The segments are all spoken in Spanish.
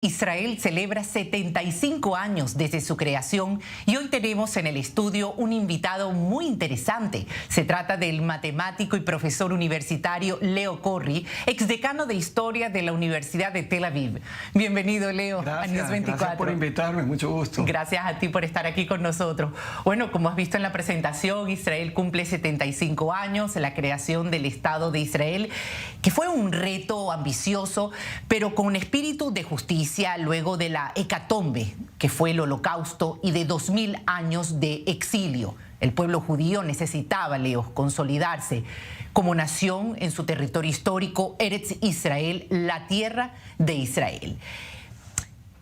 Israel celebra 75 años desde su creación y hoy tenemos en el estudio un invitado muy interesante. Se trata del matemático y profesor universitario Leo Corri, exdecano de Historia de la Universidad de Tel Aviv. Bienvenido, Leo, a News 24. Gracias por invitarme, mucho gusto. Gracias a ti por estar aquí con nosotros. Bueno, como has visto en la presentación, Israel cumple 75 años, la creación del Estado de Israel, que fue un reto ambicioso, pero con espíritu de justicia, luego de la hecatombe, que fue el Holocausto, y de 2000 años de exilio. El pueblo judío necesitaba, Leo, consolidarse como nación en su territorio histórico, Eretz Israel, la tierra de Israel.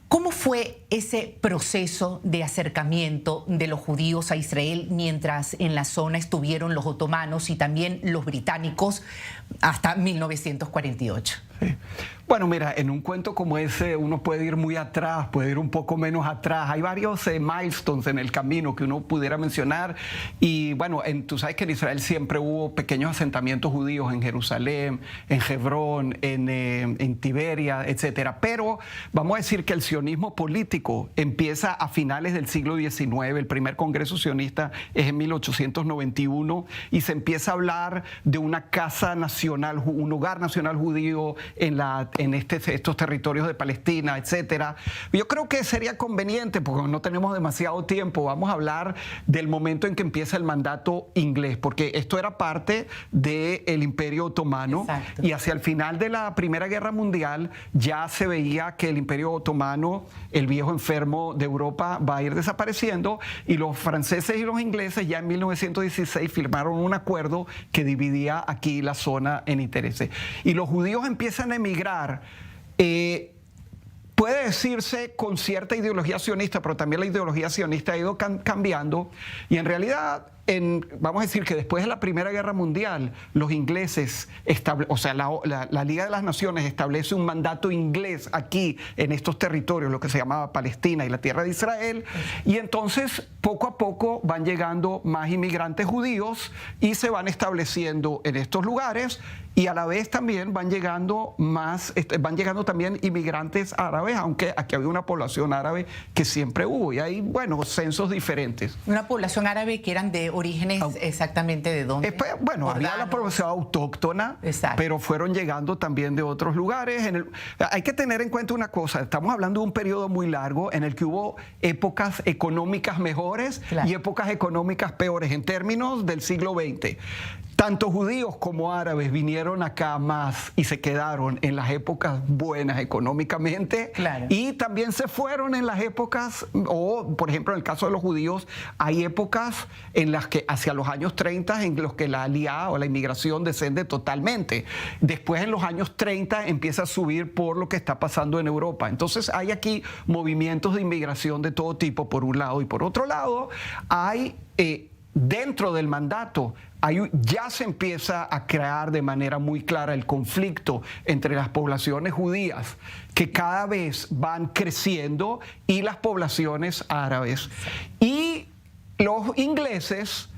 ¿Cómo fue ese proceso de acercamiento de los judíos a Israel mientras en la zona estuvieron los otomanos y también los británicos hasta 1948? Sí. Bueno, mira, en un cuento como ese uno puede ir muy atrás, puede ir un poco menos atrás. Hay varios milestones en el camino que uno pudiera mencionar. Y bueno, tú sabes que en Israel siempre hubo pequeños asentamientos judíos en Jerusalén, en Hebrón, en Tiberia, etcétera. Pero vamos a decir que el sionismo político empieza a finales del siglo XIX. El primer congreso sionista es en 1891 y se empieza a hablar de una casa nacional, un hogar nacional judío en estos territorios de Palestina, etcétera. Yo creo que sería conveniente, porque no tenemos demasiado tiempo, vamos a hablar del momento en que empieza el mandato inglés, porque esto era parte del Imperio Otomano. Exacto. Y hacia el final de la Primera Guerra Mundial ya se veía que el Imperio Otomano, el viejo enfermo de Europa, va a ir desapareciendo, y los franceses y los ingleses ya en 1916 firmaron un acuerdo que dividía aquí la zona en intereses. Y los judíos empiezan a emigrar. Puede decirse con cierta ideología sionista, pero también la ideología sionista ha ido cambiando, y en realidad vamos a decir que después de la Primera Guerra Mundial, los ingleses, la Liga de las Naciones establece un mandato inglés aquí en estos territorios, lo que se llamaba Palestina y la tierra de Israel, y entonces poco a poco van llegando más inmigrantes judíos y se van estableciendo en estos lugares, y a la vez también van llegando también inmigrantes árabes, aunque aquí había una población árabe que siempre hubo, y hay, bueno, censos diferentes. Una población árabe que eran de orígenes exactamente de dónde. Bueno, había la población autóctona, pero fueron llegando también de otros lugares. Hay que tener en cuenta una cosa, estamos hablando de un periodo muy largo en el que hubo épocas económicas mejores y épocas económicas peores en términos del siglo XX. Tanto judíos como árabes vinieron acá más y se quedaron en las épocas buenas económicamente, y también se fueron en las épocas, por ejemplo, en el caso de los judíos, hay épocas en las que hacia los años 30 en los que la aliyá o la inmigración desciende totalmente. Después, en los años 30 empieza a subir por lo que está pasando en Europa. Entonces hay aquí movimientos de inmigración de todo tipo, por un lado, y por otro lado hay dentro del mandato ya se empieza a crear de manera muy clara el conflicto entre las poblaciones judías, que cada vez van creciendo, y las poblaciones árabes. Y los ingleses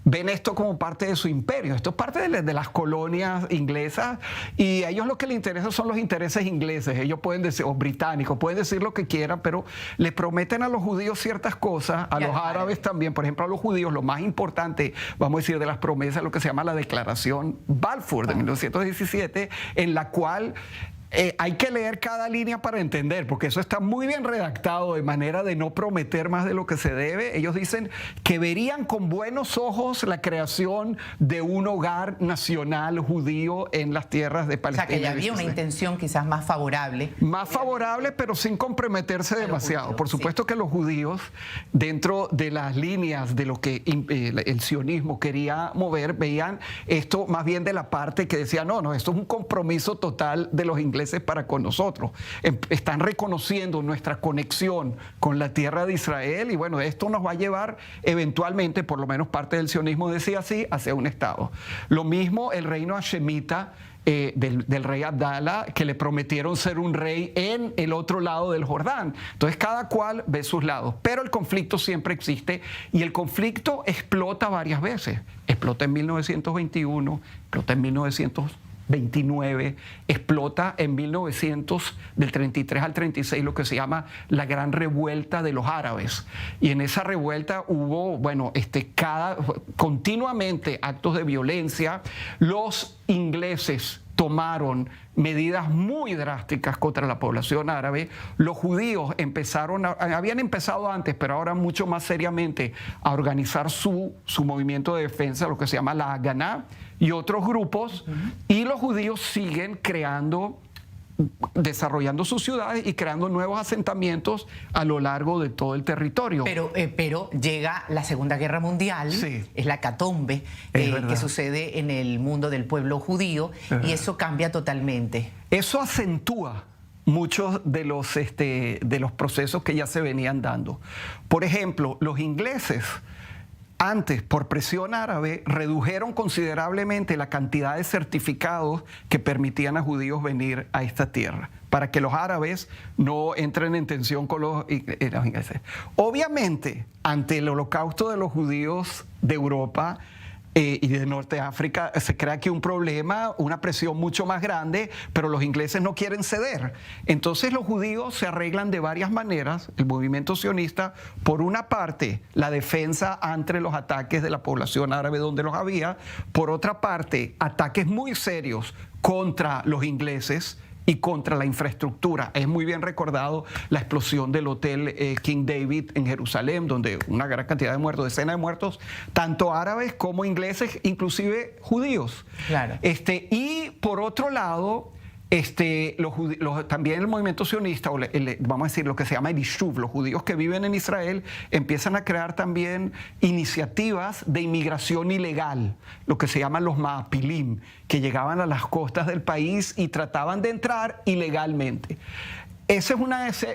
ven esto como parte de su imperio. Esto es parte de las colonias inglesas, y a ellos lo que les interesa son los intereses ingleses. Ellos pueden decir, o británicos, pueden decir lo que quieran, pero le prometen a los judíos ciertas cosas, a los árabes también. Por ejemplo, a los judíos, lo más importante, vamos a decir, de las promesas, lo que se llama la Declaración Balfour de 1917, en la cual hay que leer cada línea para entender, porque eso está muy bien redactado de manera de no prometer más de lo que se debe. Ellos dicen que verían con buenos ojos la creación de un hogar nacional judío en las tierras de Palestina. O sea, que ya había una intención quizás más favorable. Más favorable, pero sin comprometerse demasiado. Judíos, por supuesto que los judíos, dentro de las líneas de lo que el sionismo quería mover, veían esto más bien de la parte que decía, no, esto es un compromiso total de los ingleses para con nosotros. Están reconociendo nuestra conexión con la tierra de Israel, y bueno, esto nos va a llevar eventualmente, por lo menos parte del sionismo decía así, hacia un Estado. Lo mismo el reino hashemita del rey Abdala, que le prometieron ser un rey en el otro lado del Jordán. Entonces cada cual ve sus lados, pero el conflicto siempre existe, y el conflicto explota varias veces. Explota en 1921, explota en 1900 29, explota en 1900, del 33 al 36, lo que se llama la Gran Revuelta de los Árabes. Y en esa revuelta hubo, bueno, continuamente actos de violencia. Los ingleses tomaron medidas muy drásticas contra la población árabe. Los judíos habían empezado antes, pero ahora mucho más seriamente, a organizar su movimiento de defensa, lo que se llama la Haganá, y otros grupos, y los judíos siguen desarrollando sus ciudades y creando nuevos asentamientos a lo largo de todo el territorio. Pero llega la Segunda Guerra Mundial, sí, es la hecatombe que sucede en el mundo del pueblo judío, y eso cambia totalmente. Eso acentúa muchos de los procesos que ya se venían dando. Por ejemplo, los ingleses antes, por presión árabe, redujeron considerablemente la cantidad de certificados que permitían a judíos venir a esta tierra, para que los árabes no entren en tensión con los ingleses. Obviamente, ante el holocausto de los judíos de Europa y de Norte de África, se crea aquí un problema, una presión mucho más grande, pero los ingleses no quieren ceder. Entonces los judíos se arreglan de varias maneras. El movimiento sionista, por una parte, la defensa ante los ataques de la población árabe donde los había; por otra parte, ataques muy serios contra los ingleses y contra la infraestructura. Es muy bien recordado la explosión del hotel King David en Jerusalén, donde una gran cantidad de muertos, decenas de muertos, tanto árabes como ingleses, inclusive judíos. Claro. Y por otro lado, también el movimiento sionista, vamos a decir lo que se llama el Ishuv, los judíos que viven en Israel, empiezan a crear también iniciativas de inmigración ilegal, lo que se llaman los Maapilim, que llegaban a las costas del país y trataban de entrar ilegalmente. Esa es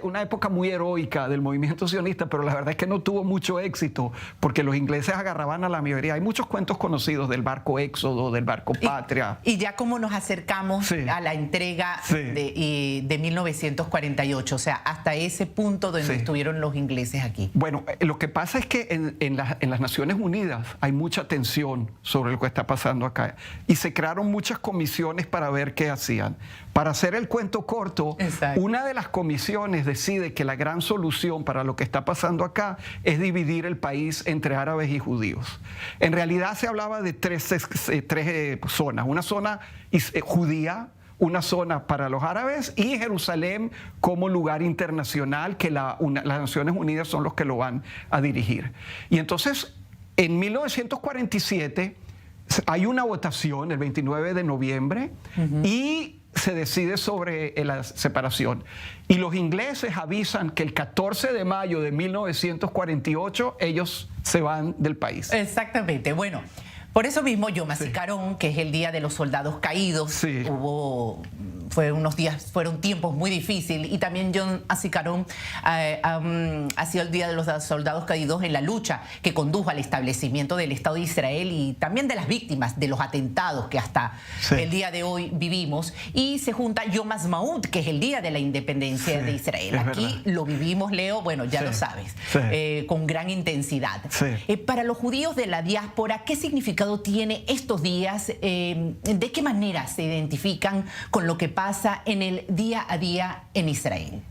una época muy heroica del movimiento sionista, pero la verdad es que no tuvo mucho éxito, porque los ingleses agarraban a la mayoría. Hay muchos cuentos conocidos del barco Éxodo, del barco Patria. Y ya como nos acercamos a la entrega de 1948, o sea, hasta ese punto donde estuvieron los ingleses aquí. Bueno, lo que pasa es que en las Naciones Unidas hay mucha tensión sobre lo que está pasando acá, y se crearon muchas comisiones para ver qué hacían. Para hacer el cuento corto, una de las comisiones decide que la gran solución para lo que está pasando acá es dividir el país entre árabes y judíos. En realidad se hablaba de tres zonas: una zona judía, una zona para los árabes, y Jerusalén como lugar internacional que las Naciones Unidas son los que lo van a dirigir. Y entonces, en 1947 hay una votación el 29 de noviembre y se decide sobre la separación. Y los ingleses avisan que el 14 de mayo de 1948 ellos se van del país. Exactamente. Bueno, por eso mismo Yom HaZikaron, que es el Día de los Soldados Caídos, fueron tiempos muy difíciles, y también Yom HaZikaron ha sido el Día de los Soldados Caídos en la lucha que condujo al establecimiento del Estado de Israel, y también de las víctimas de los atentados que hasta el día de hoy vivimos. Y se junta Yom HaAtzmaut, que es el Día de la Independencia de Israel. Aquí lo vivimos, Leo, bueno, ya lo sabes, con gran intensidad. Para los judíos de la diáspora, ¿qué significado tiene estos días? ¿De qué manera se identifican con lo que pasa en el día a día en Israel?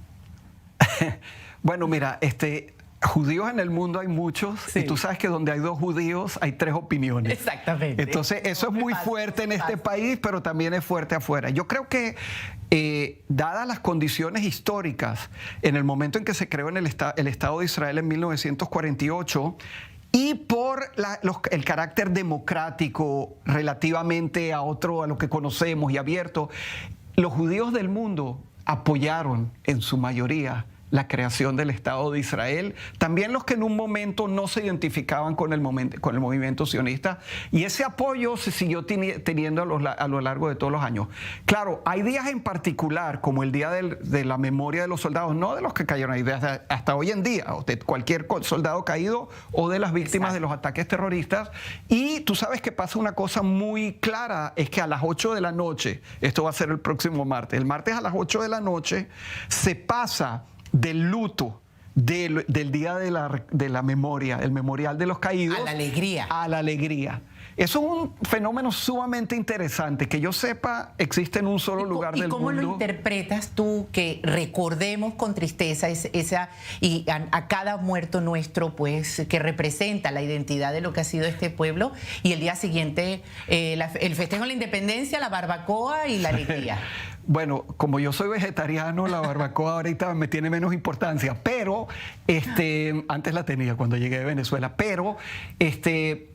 Bueno, mira, judíos en el mundo hay muchos, y tú sabes que donde hay dos judíos hay tres opiniones. Exactamente. Entonces eso es muy fuerte en este país, pero también es fuerte afuera. Yo creo que dadas las condiciones históricas, en el momento en que se creó el Estado de Israel en 1948, y por el carácter democrático relativamente a lo que conocemos y abierto, los judíos del mundo apoyaron en su mayoría la creación del Estado de Israel, también los que en un momento no se identificaban con el movimiento sionista, y ese apoyo se siguió teniendo a lo largo de todos los años. Claro, hay días en particular, como el Día de la Memoria de los Soldados, no de los que cayeron ahí, hasta hoy en día, de cualquier soldado caído o de las víctimas de los ataques terroristas. Y tú sabes que pasa una cosa muy clara, es que a las 8 de la noche, esto va a ser el próximo martes, el martes a las 8 de la noche se pasa del luto del Día de la Memoria, el Memorial de los Caídos, a la alegría. A la alegría. Eso es un fenómeno sumamente interesante. Que yo sepa, existe en un solo lugar del mundo. ¿Y cómo lo interpretas tú, que recordemos con tristeza y a cada muerto nuestro, pues, que representa la identidad de lo que ha sido este pueblo, y el día siguiente el festejo de la independencia, la barbacoa y la alegría? Bueno, como yo soy vegetariano, la barbacoa ahorita me tiene menos importancia, pero antes la tenía cuando llegué de Venezuela, pero eso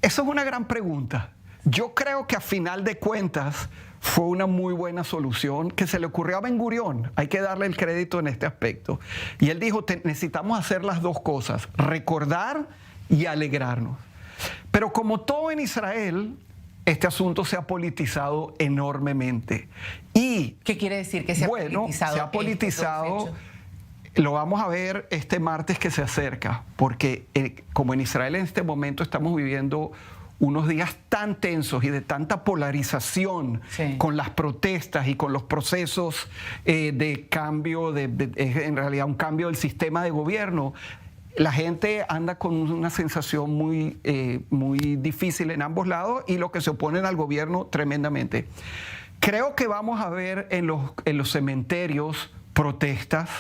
es una gran pregunta. Yo creo que a final de cuentas fue una muy buena solución que se le ocurrió a Ben Gurión. Hay que darle el crédito en este aspecto. Y él dijo, necesitamos hacer las dos cosas, recordar y alegrarnos. Pero como todo en Israel, este asunto se ha politizado enormemente. Y, ¿qué quiere decir que se ha politizado? Se ha politizado. Lo vamos a ver este martes que se acerca, porque como en Israel en este momento estamos viviendo unos días tan tensos y de tanta polarización, sí, con las protestas y con los procesos de cambio, en realidad un cambio del sistema de gobierno. La gente anda con una sensación muy difícil en ambos lados, y los que se oponen al gobierno tremendamente. Creo que vamos a ver en los cementerios protestas,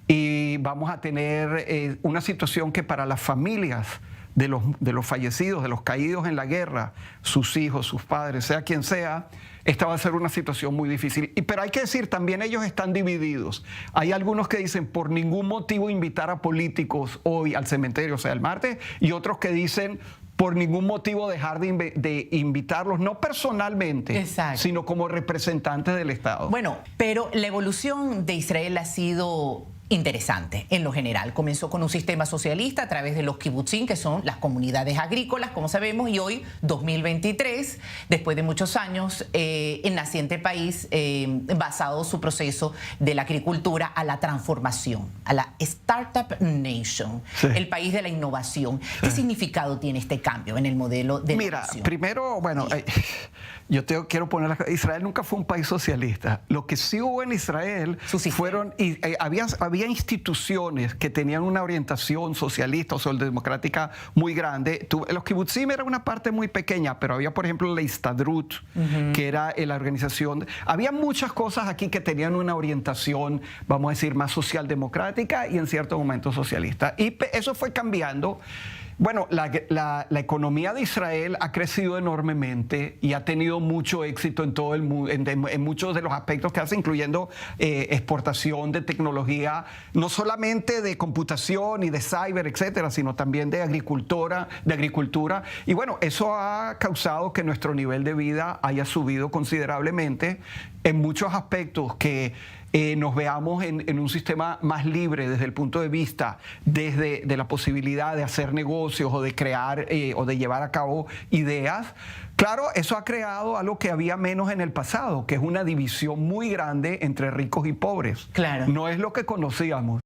y vamos a tener una situación que para las familias de los fallecidos, de los caídos en la guerra, sus hijos, sus padres, sea quien sea, esta va a ser una situación muy difícil. Pero hay que decir, también ellos están divididos. Hay algunos que dicen, por ningún motivo invitar a políticos hoy al cementerio, o sea, el martes, y otros que dicen, por ningún motivo dejar de invitarlos, no personalmente, exacto, sino como representantes del Estado. Bueno, pero la evolución de Israel ha sido interesante en lo general. Comenzó con un sistema socialista a través de los kibutzim, que son las comunidades agrícolas, como sabemos, y hoy, 2023, después de muchos años, el naciente país basado su proceso de la agricultura a la transformación, a la Startup Nation, sí, el país de la innovación. ¿Qué significado tiene este cambio en el modelo de Mira, primero, bueno, yo quiero poner, Israel nunca fue un país socialista. Lo que sí hubo en Israel fueron, había instituciones que tenían una orientación socialista o socialdemocrática muy grande. Los kibutzim era una parte muy pequeña, pero había, por ejemplo, la Histadrut, que era la organización. Había muchas cosas aquí que tenían una orientación, vamos a decir, más socialdemocrática y en cierto momento socialista. Y eso fue cambiando. Bueno, la economía de Israel ha crecido enormemente y ha tenido mucho éxito en todo el mundo, en muchos de los aspectos que hace, incluyendo exportación de tecnología, no solamente de computación y de cyber, etcétera, sino también de agricultura. Y bueno, eso ha causado que nuestro nivel de vida haya subido considerablemente en muchos aspectos, que nos veamos en un sistema más libre desde el punto de vista de la posibilidad de hacer negocios o de crear o de llevar a cabo ideas. Claro, eso ha creado algo que había menos en el pasado, que es una división muy grande entre ricos y pobres. Claro. No es lo que conocíamos.